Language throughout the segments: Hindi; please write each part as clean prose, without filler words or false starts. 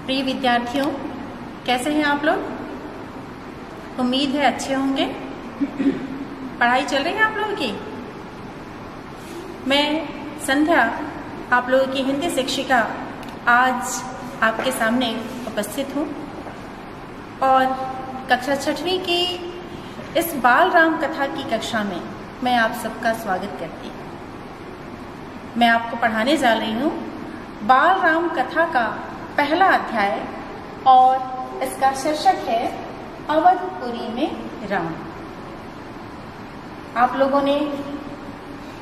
प्रिय विद्यार्थियों, कैसे हैं आप लोग? उम्मीद है अच्छे होंगे। पढ़ाई चल रही है आप लोगों की? मैं संध्या, आप लोगों की हिंदी शिक्षिका, आज आपके सामने उपस्थित हूँ और कक्षा 6वीं की इस बाल राम कथा की कक्षा में मैं आप सबका स्वागत करती हूँ। मैं आपको पढ़ाने जा रही हूँ बाल राम कथा का पहला अध्याय और इसका शीर्षक है अवधपुरी में राम। आप लोगों ने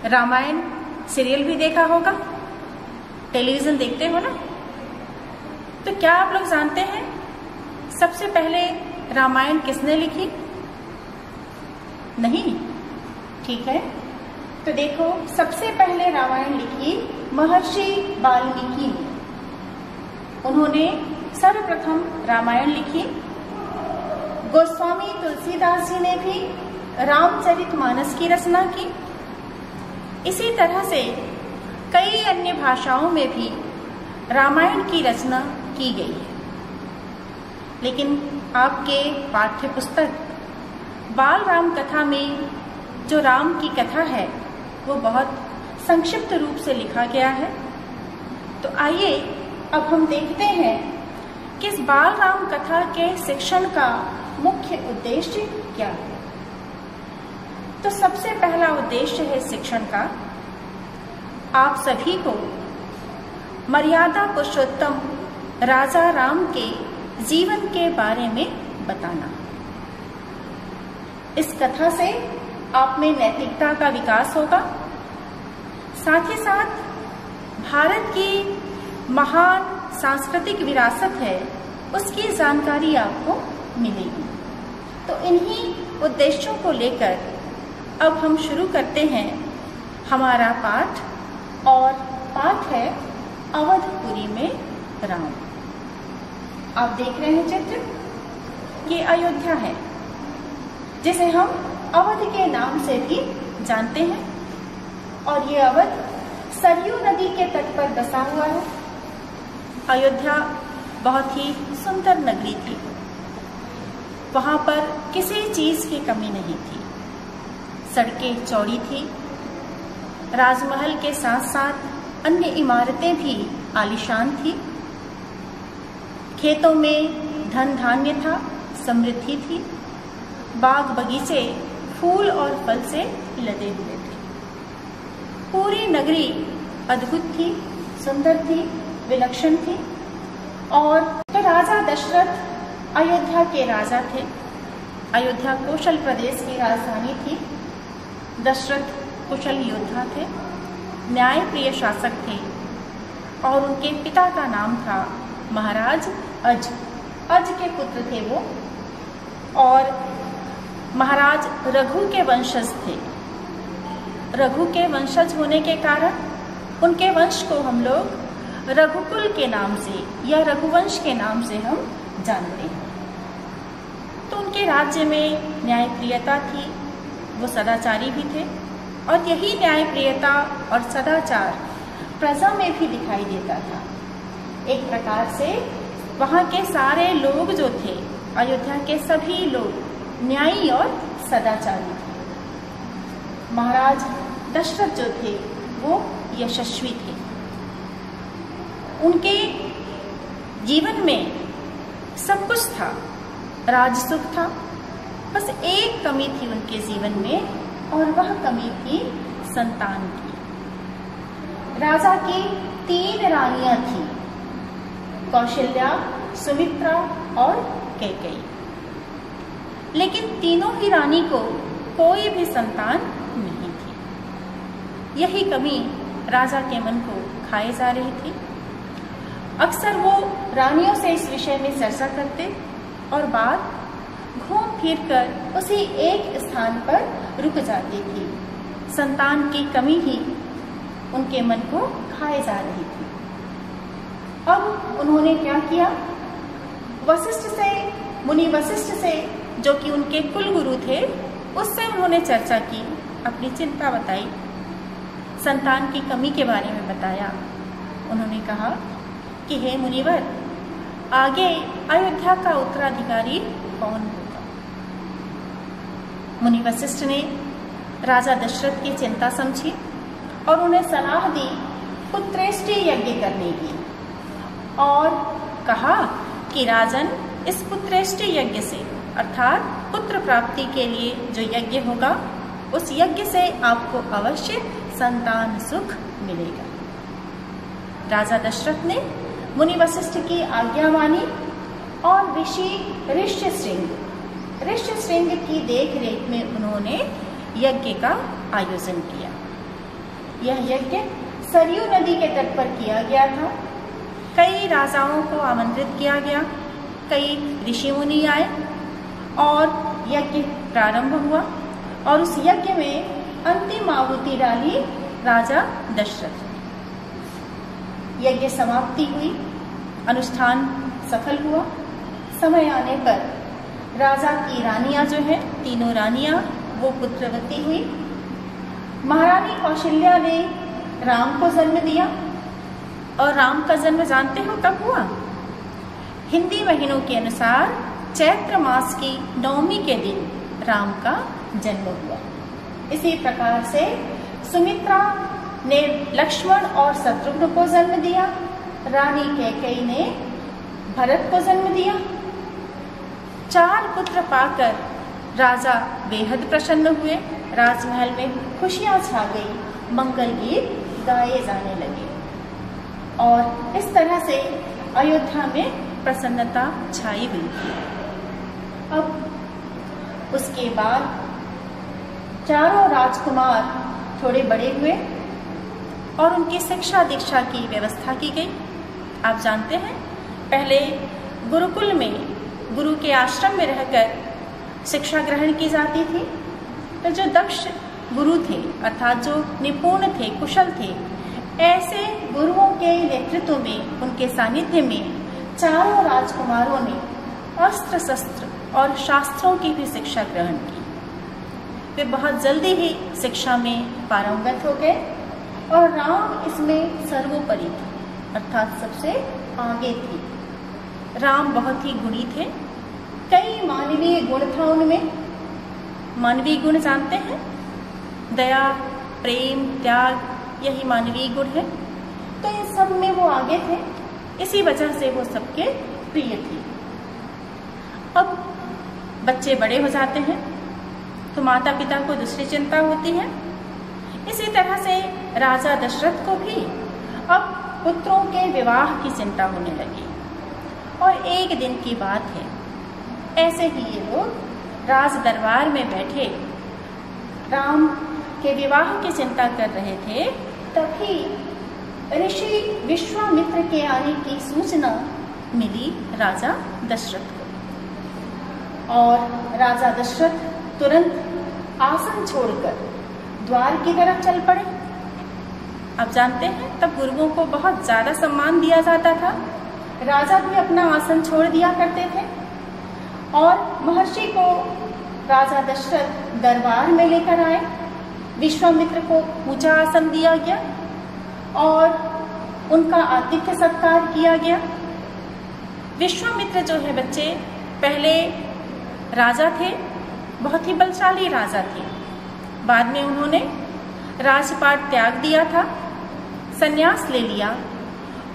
रामायण सीरियल भी देखा होगा, टेलीविजन देखते हो ना? तो क्या आप लोग जानते हैं सबसे पहले रामायण किसने लिखी? नहीं? ठीक है, तो देखो, सबसे पहले रामायण लिखी महर्षि वाल्मीकि ने। उन्होंने सर्वप्रथम रामायण लिखी। गोस्वामी तुलसीदास जी ने भी रामचरितमानस की रचना की। इसी तरह से कई अन्य भाषाओं में भी रामायण की रचना की गई है। लेकिन आपके पाठ्य पुस्तक बाल राम कथा में जो राम की कथा है वो बहुत संक्षिप्त रूप से लिखा गया है। तो आइए अब हम देखते हैं कि इस बाल राम कथा के शिक्षण का मुख्य उद्देश्य क्या है। तो सबसे पहला उद्देश्य है शिक्षण का आप सभी को मर्यादा पुरुषोत्तम राजा राम के जीवन के बारे में बताना। इस कथा से आप में नैतिकता का विकास होगा, साथ ही साथ भारत की महान सांस्कृतिक विरासत है उसकी जानकारी आपको मिलेगी। तो इन्हीं उद्देश्यों को लेकर अब हम शुरू करते हैं हमारा पाठ, और पाठ है अवधपुरी में राम। आप देख रहे हैं चित्र, ये अयोध्या है जिसे हम अवध के नाम से भी जानते हैं, और ये अवध सरयू नदी के तट पर बसा हुआ है। अयोध्या बहुत ही सुंदर नगरी थी, वहां पर किसी चीज की कमी नहीं थी। सड़कें चौड़ी थी, राजमहल के साथ साथ अन्य इमारतें भी आलीशान थी। खेतों में धन धान्य था, समृद्धि थी। बाग बगीचे फूल और फल से लदे हुए थे। पूरी नगरी अद्भुत थी, सुंदर थी, विलक्षण थी। और तो राजा दशरथ अयोध्या के राजा थे। अयोध्या कौशल प्रदेश की राजधानी थी। दशरथ कुशल योद्धा थे, न्यायप्रिय शासक थे, और उनके पिता का नाम था महाराज अज। अज के पुत्र थे वो, और महाराज रघु के वंशज थे। रघु के वंशज होने के कारण उनके वंश को हम लोग रघुकुल के नाम से या रघुवंश के नाम से हम जानते हैं। तो उनके राज्य में न्यायप्रियता थी, वो सदाचारी भी थे, और यही न्यायप्रियता और सदाचार प्रजा में भी दिखाई देता था। एक प्रकार से वहाँ के सारे लोग जो थे, अयोध्या के सभी लोग न्यायी और सदाचारी थे। महाराज दशरथ जो थे वो यशस्वी थे। उनके जीवन में सब कुछ था, राजसुख था। बस एक कमी थी उनके जीवन में, और वह कमी थी संतान की। राजा की 3 रानियां थीं, कौशल्या, सुमित्रा और कैकेयी। लेकिन तीनों ही रानी को कोई भी संतान नहीं थी। यही कमी राजा के मन को खाए जा रही थी। अक्सर वो रानियों से इस विषय में चर्चा करते और बात घूम फिर कर उसी एक स्थान पर रुक जाती थी। संतान की कमी ही उनके मन को खाए जा रही थी। अब उन्होंने क्या किया? वशिष्ठ से, मुनि वशिष्ठ से, जो कि उनके कुल गुरु थे, उससे उन्होंने चर्चा की, अपनी चिंता बताई, संतान की कमी के बारे में बताया। उन्होंने कहा कि हे मुनिवर, आगे अयोध्या का उत्तराधिकारी कौन होगा। मुनि वशिष्ठ ने राजा दशरथ की चिंता समझी और उन्हें सलाह दी पुत्रेष्टि यज्ञ करने की, और कहा कि राजन, इस पुत्रेष्टि यज्ञ से अर्थात पुत्र प्राप्ति के लिए जो यज्ञ होगा, उस यज्ञ से आपको अवश्य संतान सुख मिलेगा। राजा दशरथ ने मुनि वशिष्ठ की आज्ञा मानी और ऋषि ऋष्यशृंग की देखरेख में उन्होंने यज्ञ का आयोजन किया। यह यज्ञ सरयू नदी के तट पर किया गया था। कई राजाओं को आमंत्रित किया गया, कई ऋषि मुनि आए और यज्ञ प्रारंभ हुआ और उस यज्ञ में अंतिम आहुति डाली राजा दशरथ। यज्ञ समाप्ति हुई, अनुष्ठान सफल हुआ। समय आने पर राजा की रानियां जो है, तीनों रानियां, वो पुत्रवती हुई। महारानी कौशल्या ने राम को जन्म दिया, और राम का जन्म जानते हो कब हुआ? हिंदी महीनों के अनुसार चैत्र मास की नवमी के दिन राम का जन्म हुआ। इसी प्रकार से सुमित्रा ने लक्ष्मण और शत्रुघ्न को जन्म दिया, रानी कैकेयी ने भरत को जन्म दिया। 4 पुत्र पाकर राजा बेहद प्रसन्न हुए, राजमहल में खुशियां छा गई, मंगल गीत गाए जाने लगे और इस तरह से अयोध्या में प्रसन्नता छाई हुई थी। अब उसके बाद चारों राजकुमार थोड़े बड़े हुए और उनकी शिक्षा दीक्षा की व्यवस्था की गई। आप जानते हैं, पहले गुरुकुल में, गुरु के आश्रम में रहकर शिक्षा ग्रहण की जाती थी। तो जो दक्ष गुरु थे, अर्थात जो निपुण थे, कुशल थे, ऐसे गुरुओं के नेतृत्व में, उनके सानिध्य में चारों राजकुमारों ने अस्त्र शस्त्र और शास्त्रों की भी शिक्षा ग्रहण की। वे बहुत जल्दी ही शिक्षा में पारंगत हो गए और राम इसमें सर्वोपरि थे, अर्थात सबसे आगे थे। राम बहुत ही गुणी थे, कई मानवीय गुण था उनमें। मानवीय गुण जानते हैं, दया, प्रेम, त्याग, यही मानवीय गुण है। तो इन सब में वो आगे थे, इसी वजह से वो सबके प्रिय थे। अब बच्चे बड़े हो जाते हैं तो माता पिता को दूसरी चिंता होती है। इसी तरह से राजा दशरथ को भी अब पुत्रों के विवाह की चिंता होने लगी। और एक दिन की बात है, ऐसे ही ये लोग राज दरबार में बैठे राम के विवाह की चिंता कर रहे थे, तभी ऋषि विश्वामित्र के आने की सूचना मिली राजा दशरथ को। और राजा दशरथ तुरंत आसन छोड़कर द्वार की तरफ चल पड़े। आप जानते हैं, तब गुरुओं को बहुत ज्यादा सम्मान दिया जाता था। राजा भी अपना आसन छोड़ दिया करते थे और महर्षि को राजा दशरथ दरबार में लेकर आए। विश्वामित्र को ऊंचा आसन दिया गया और उनका आतिथ्य सत्कार किया गया। विश्वामित्र जो है बच्चे, पहले राजा थे, बहुत ही बलशाली राजा थे। बाद में उन्होंने राजपाट त्याग दिया था, संन्यास ले लिया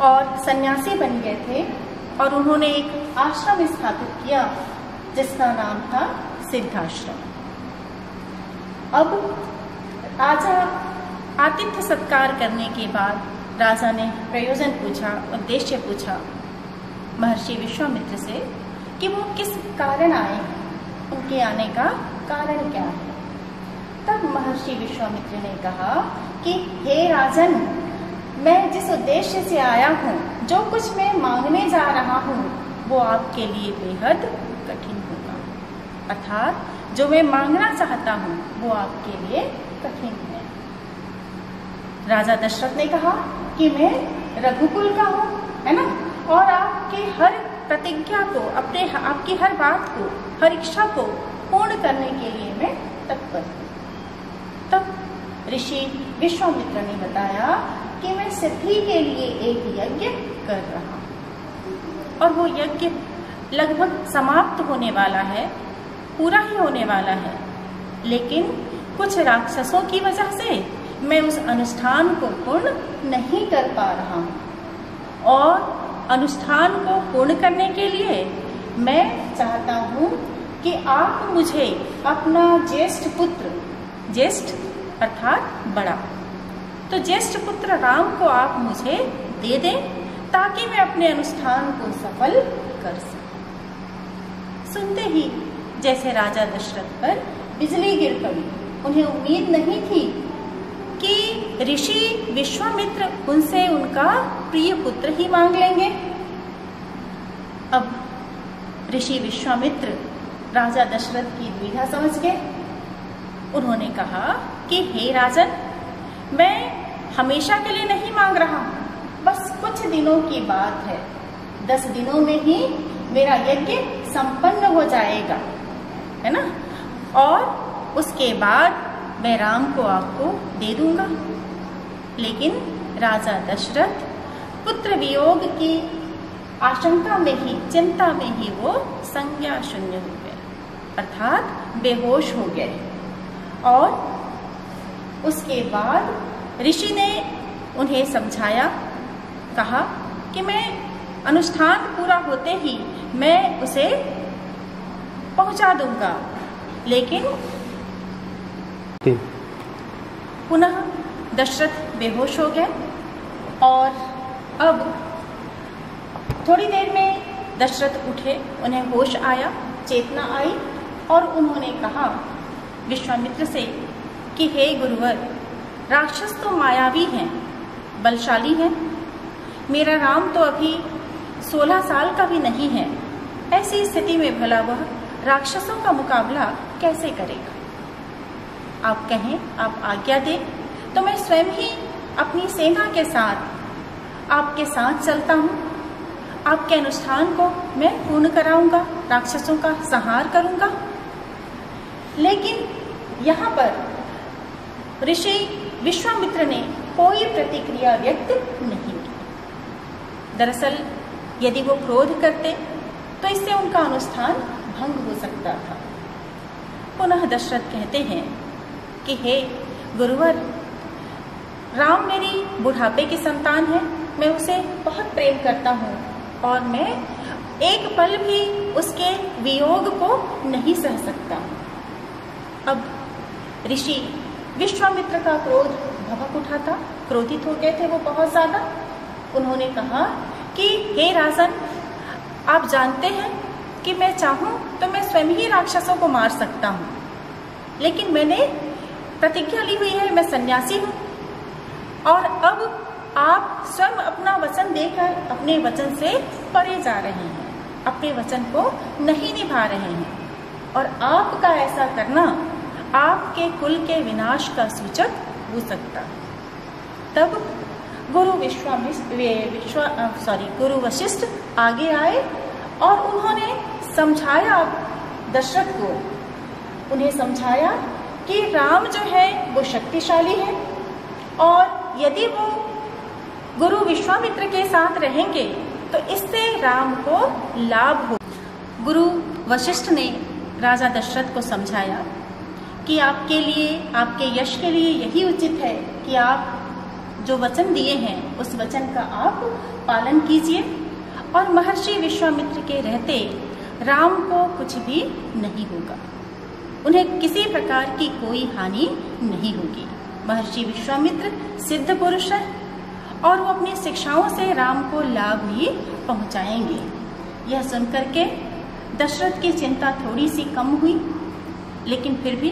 और सन्यासी बन गए थे और उन्होंने एक आश्रम स्थापित किया जिसका नाम था सिद्धाश्रम। अब राजा आतिथ्य सत्कार करने के बाद राजा ने प्रयोजन पूछा, उद्देश्य पूछा महर्षि विश्वामित्र से कि वो किस कारण आए हैं, उनके आने का कारण क्या है। तब महर्षि विश्वामित्र ने कहा कि हे राजन, मैं जिस उद्देश्य से आया हूँ, जो कुछ मैं मांगने जा रहा हूँ, वो आपके लिए बेहद कठिन होगा। अर्थात जो मैं मांगना चाहता हूँ वो आपके लिए कठिन है। राजा दशरथ ने कहा कि मैं रघुकुल का हूँ, है ना, और आपके हर प्रतिज्ञा को, आपकी हर बात को, हर इच्छा को पूर्ण करने के लिए मैं तत्पर हूँ। तब ऋषि विश्वामित्र ने बताया कि मैं सिद्धि के लिए एक यज्ञ कर रहा हूँ। और वो यज्ञ लगभग समाप्त होने वाला है, पूरा ही होने वाला है, लेकिन कुछ राक्षसों की वजह से मैं उस अनुष्ठान को पूर्ण नहीं कर पा रहा हूँ। और अनुष्ठान को पूर्ण करने के लिए मैं चाहता हूँ कि आप मुझे अपना ज्येष्ठ पुत्र, ज्येष्ठ अर्थात बड़ा, तो ज्येष्ठ पुत्र राम को आप मुझे दे दें ताकि मैं अपने अनुष्ठान को सफल कर सकूं। सुनते ही जैसे राजा दशरथ पर बिजली गिर पड़ी। उन्हें उम्मीद नहीं थी कि ऋषि विश्वामित्र उनसे उनका प्रिय पुत्र ही मांग लेंगे। अब ऋषि विश्वामित्र राजा दशरथ की दुविधा समझ गए। उन्होंने कहा कि हे राजन, मैं हमेशा के लिए नहीं मांग रहा हूं, बस कुछ दिनों की बात है। 10 दिनों में ही मेरा यज्ञ संपन्न हो जाएगा, है ना, और उसके बाद मैं राम को आपको दे दूंगा। लेकिन राजा दशरथ पुत्र वियोग की आशंका में ही, चिंता में ही वो संज्ञा शून्य हो गए, अर्थात बेहोश हो गए। और उसके बाद ऋषि ने उन्हें समझाया, कहा कि मैं अनुष्ठान पूरा होते ही मैं उसे पहुंचा दूंगा। लेकिन पुनः दशरथ बेहोश हो गए और अब थोड़ी देर में दशरथ उठे, उन्हें होश आया, चेतना आई और उन्होंने कहा विश्वामित्र से कि हे गुरुवर, राक्षस तो मायावी हैं, बलशाली हैं, मेरा राम तो अभी 16 साल का भी नहीं है। ऐसी स्थिति में भला वह राक्षसों का मुकाबला कैसे करेगा? आप कहें, आप आज्ञा दें तो मैं स्वयं ही अपनी सेना के साथ आपके साथ चलता हूँ। आपके अनुष्ठान को मैं पूर्ण कराऊंगा, राक्षसों का संहार करूंगा। लेकिन यहाँ पर ऋषि विश्वामित्र ने कोई प्रतिक्रिया व्यक्त नहीं की। दरअसल यदि वो क्रोध करते तो इससे उनका अनुष्ठान भंग हो सकता था। पुनः दशरथ कहते हैं कि हे गुरुवर, राम मेरी बुढ़ापे की संतान है, मैं उसे बहुत प्रेम करता हूँ और मैं एक पल भी उसके वियोग को नहीं सह सकता। अब ऋषि विश्वामित्र का क्रोध भभक उठा था, क्रोधित हो गए थे वो बहुत ज्यादा। उन्होंने कहा कि हे राजन, आप जानते हैं कि मैं चाहूं तो मैं स्वयं ही राक्षसों को मार सकता हूं, लेकिन मैंने प्रतिज्ञा ली हुई है, मैं सन्यासी हूं और अब आप स्वयं अपना वचन देकर अपने वचन से परे जा रहे हैं, अपने वचन को नहीं निभा रहे हैं और आपका ऐसा करना आपके कुल के विनाश का सूचक हो सकता है। तब गुरु वशिष्ठ आगे आए और उन्होंने समझाया दशरथ को, उन्हें समझाया कि राम जो है वो शक्तिशाली है और यदि वो गुरु विश्वामित्र के साथ रहेंगे तो इससे राम को लाभ हो। गुरु वशिष्ठ ने राजा दशरथ को समझाया कि आपके लिए, आपके यश के लिए यही उचित है कि आप जो वचन दिए हैं उस वचन का आप पालन कीजिए और महर्षि विश्वामित्र के रहते राम को कुछ भी नहीं होगा, उन्हें किसी प्रकार की कोई हानि नहीं होगी। महर्षि विश्वामित्र सिद्ध पुरुष है और वो अपनी शिक्षाओं से राम को लाभ भी पहुंचाएंगे। यह सुनकर के दशरथ की चिंता थोड़ी सी कम हुई, लेकिन फिर भी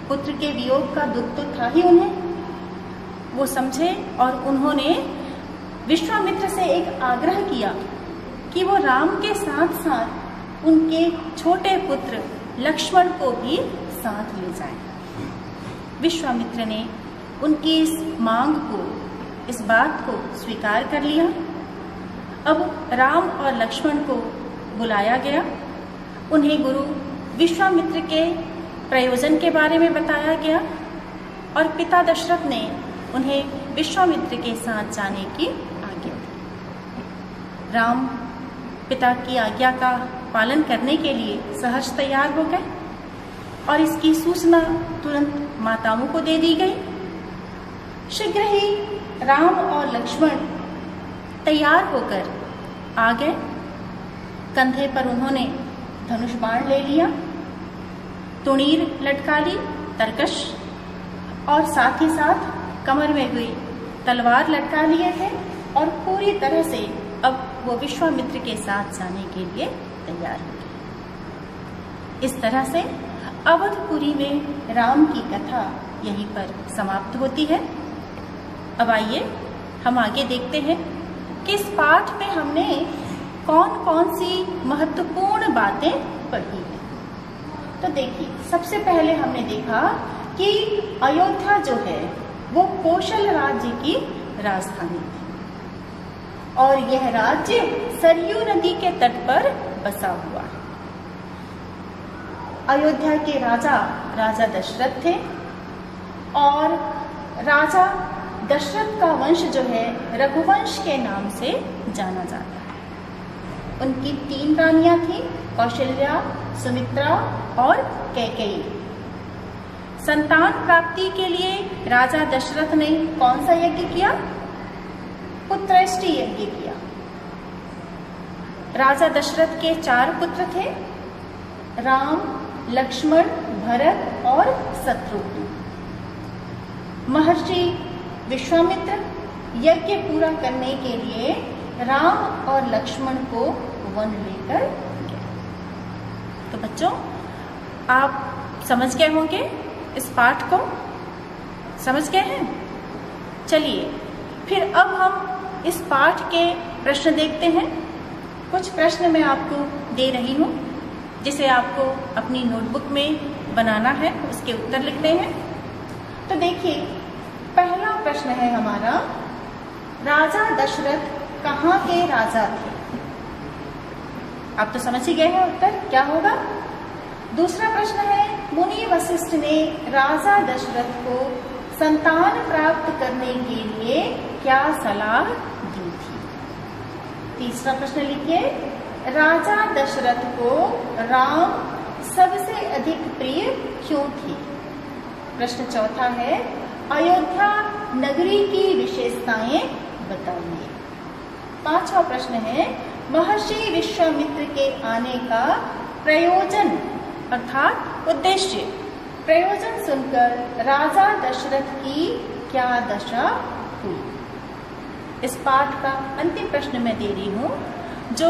पुत्र के वियोग का दुख तो था ही उन्हें। वो समझे और उन्होंने विश्वामित्र से एक आग्रह किया कि वो राम के साथ साथ उनके छोटे पुत्र लक्ष्मण को भी साथ ले जाएं। विश्वामित्र ने उनकी इस मांग को, इस बात को स्वीकार कर लिया। अब राम और लक्ष्मण को बुलाया गया, उन्हें गुरु विश्वामित्र के प्रयोजन के बारे में बताया गया और पिता दशरथ ने उन्हें विश्वामित्र के साथ जाने की आज्ञा दी। राम पिता की आज्ञा का पालन करने के लिए सहर्ष तैयार हो गए और इसकी सूचना तुरंत माताओं को दे दी गई। शीघ्र ही राम और लक्ष्मण तैयार होकर आ गए। कंधे पर उन्होंने धनुष बाण ले लिया, तुणीर लटका ली, तरकश, और साथ ही साथ कमर में हुई तलवार लटका लिए थे और पूरी तरह से अब वो विश्वामित्र के साथ जाने के लिए तैयार हो गए। इस तरह से अवधपुरी में राम की कथा यहीं पर समाप्त होती है। अब आइए हम आगे देखते हैं कि इस पाठ में हमने कौन कौन सी महत्वपूर्ण बातें पढ़ी हैं। तो देखिए, सबसे पहले हमने देखा कि अयोध्या जो है वो कौशल राज्य की राजधानी थी और यह राज्य सरयू नदी के तट पर बसा हुआ है। अयोध्या के राजा दशरथ थे और राजा दशरथ का वंश जो है रघुवंश के नाम से जाना जाता है। उनकी 3 रानियां थी, कौशल्या, सुमित्रा और कैकेयी। संतान प्राप्ति के लिए राजा दशरथ ने कौन सा यज्ञ किया? पुत्रष्टि यज्ञ किया। राजा दशरथ के 4 पुत्र थे, राम, लक्ष्मण, भरत और शत्रुघ्न। महर्षि विश्वामित्र यज्ञ पूरा करने के लिए राम और लक्ष्मण को वन लेकर गए। तो बच्चों, आप समझ गए होंगे, इस पाठ को समझ गए हैं। चलिए फिर अब हम इस पाठ के प्रश्न देखते हैं। कुछ प्रश्न मैं आपको दे रही हूँ जिसे आपको अपनी नोटबुक में बनाना है, उसके उत्तर लिखने हैं। तो देखिए, पहला प्रश्न है हमारा, राजा दशरथ कहाँ के राजा थे? आप तो समझ ही गए हैं उत्तर क्या होगा। दूसरा प्रश्न है, मुनि वशिष्ठ ने राजा दशरथ को संतान प्राप्त करने के लिए क्या सलाह दी थी? तीसरा प्रश्न लिखिए, राजा दशरथ को राम सबसे अधिक प्रिय क्यों थी? प्रश्न चौथा है, अयोध्या नगरी की विशेषताएं बताइए। पांचवा प्रश्न है, महर्षि विश्वामित्र के आने का प्रयोजन अर्थात उद्देश्य, प्रयोजन सुनकर राजा दशरथ की क्या दशा हुई? इस पाठ का अंतिम प्रश्न मैं दे रही हूँ जो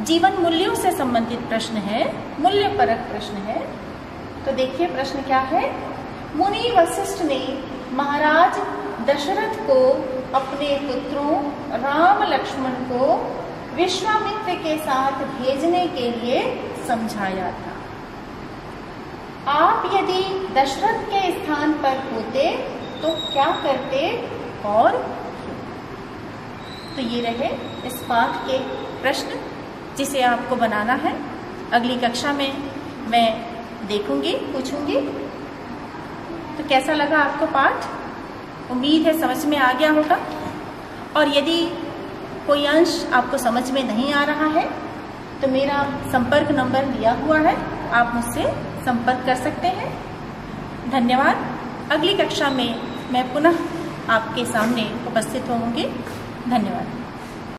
जीवन मूल्यों से संबंधित प्रश्न है, मूल्यपरक प्रश्न है। तो देखिए प्रश्न क्या है, मुनि वशिष्ठ ने महाराज दशरथ को अपने पुत्रों राम लक्ष्मण को विश्वामित्र के साथ भेजने के लिए समझाया था। आप यदि दशरथ के स्थान पर होते तो क्या करते और क्यों? तो ये रहे इस पाठ के प्रश्न जिसे आपको बनाना है। अगली कक्षा में मैं देखूंगी, पूछूंगी। तो कैसा लगा आपको पाठ? उम्मीद है समझ में आ गया होगा। और यदि कोई अंश आपको समझ में नहीं आ रहा है तो मेरा संपर्क नंबर दिया हुआ है, आप मुझसे संपर्क कर सकते हैं। धन्यवाद। अगली कक्षा में मैं पुनः आपके सामने उपस्थित होंगी। धन्यवाद।